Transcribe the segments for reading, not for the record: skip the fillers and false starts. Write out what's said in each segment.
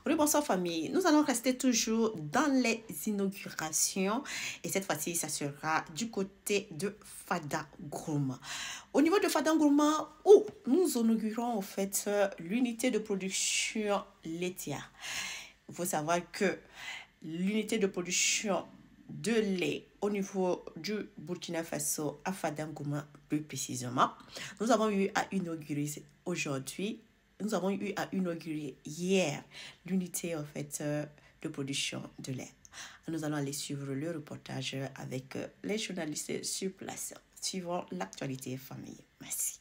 Oui, bonsoir famille. Nous allons rester toujours dans les inaugurations et cette fois-ci, ça sera du côté de Fada Gourma. Au niveau de Fada Gourma, où nous inaugurons en fait l'unité de production laitière. Il faut savoir que l'unité de production de lait au niveau du Burkina Faso à Fada Gourma plus précisément, nous avons eu à inaugurer aujourd'hui. Nous avons eu à inaugurer hier l'unité en fait de production de lait. Nous allons aller suivre le reportage avec les journalistes sur place. Suivons l'actualité famille. Merci.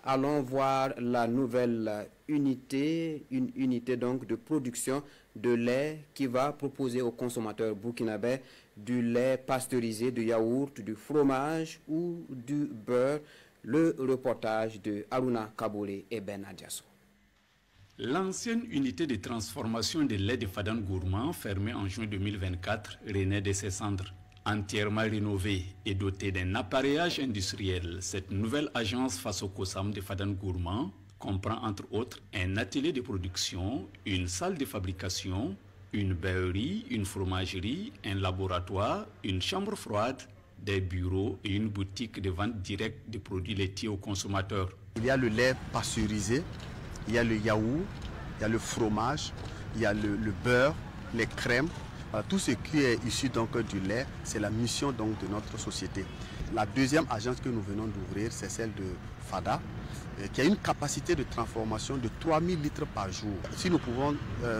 Allons voir la nouvelle unité, une unité donc de production de lait qui va proposer aux consommateurs burkinabés du lait pasteurisé, du yaourt, du fromage ou du beurre. Le reportage de Aruna Kaboulé et Ben Adiasso. L'ancienne unité de transformation de lait de Fada Gourma, fermée en juin 2024, renaît de ses cendres. Entièrement rénovée et dotée d'un appareillage industriel, cette nouvelle agence face au COSAM de Fada Gourma comprend entre autres un atelier de production, une salle de fabrication, une beurrerie, une fromagerie, un laboratoire, une chambre froide, des bureaux et une boutique de vente directe de produits laitiers aux consommateurs. Il y a le lait pasteurisé, il y a le yaourt, il y a le fromage, il y a le beurre, les crèmes. Tout ce qui est issu donc du lait, c'est la mission donc de notre société. La deuxième agence que nous venons d'ouvrir, c'est celle de Fada, qui a une capacité de transformation de 3000 litres par jour. Si nous pouvons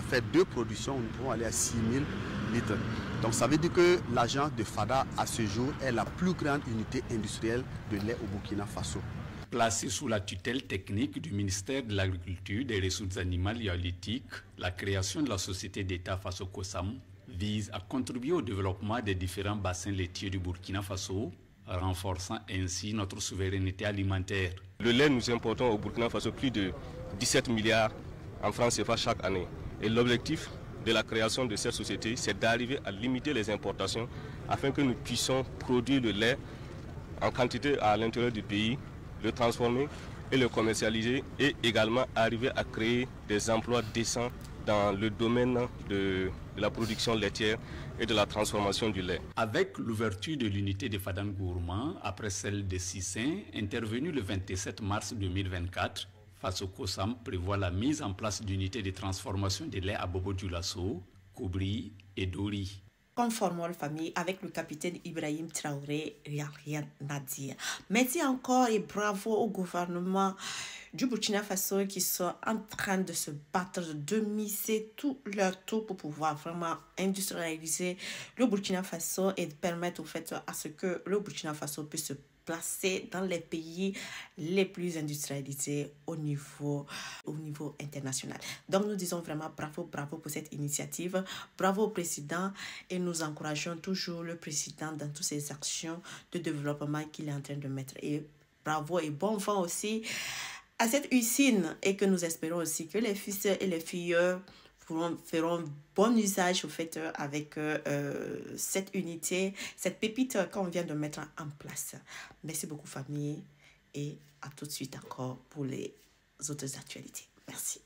faire 2 productions, nous pouvons aller à 6000 litres. Donc ça veut dire que l'agence de Fada à ce jour est la plus grande unité industrielle de lait au Burkina Faso. Placée sous la tutelle technique du ministère de l'Agriculture, des Ressources animales et halieutiques, la création de la société d'État face au COSAM vise à contribuer au développement des différents bassins laitiers du Burkina Faso, renforçant ainsi notre souveraineté alimentaire. Le lait, nous importons au Burkina Faso plus de 17 milliards en francs CFA chaque année. Et l'objectif de la création de cette société, c'est d'arriver à limiter les importations afin que nous puissions produire le lait en quantité à l'intérieur du pays, le transformer et le commercialiser et également arriver à créer des emplois décents dans le domaine de la production laitière et de la transformation du lait. Avec l'ouverture de l'unité de Fada Gourma, après celle de Sissin, intervenue le 27 mars 2024, face au COSAM prévoit la mise en place d'unités de transformation de lait à Bobo Dioulasso, Koubri et Dori. Conformons la famille avec le capitaine Ibrahim Traoré, il n'y a rien à dire. Merci encore et bravo au gouvernement du Burkina Faso qui sont en train de se battre, de miser tout leur tour pour pouvoir vraiment industrialiser le Burkina Faso et permettre au fait à ce que le Burkina Faso puisse se placer dans les pays les plus industrialisés au niveau international. Donc nous disons vraiment bravo pour cette initiative, bravo au président et nous encourageons toujours le président dans toutes ses actions de développement qu'il est en train de mettre. Et bravo et bon vent aussi à cette usine et que nous espérons aussi que les fils et les filles feront bon usage au fait avec cette unité, cette pépite qu'on vient de mettre en place. Merci beaucoup famille et à tout de suite encore pour les autres actualités. Merci.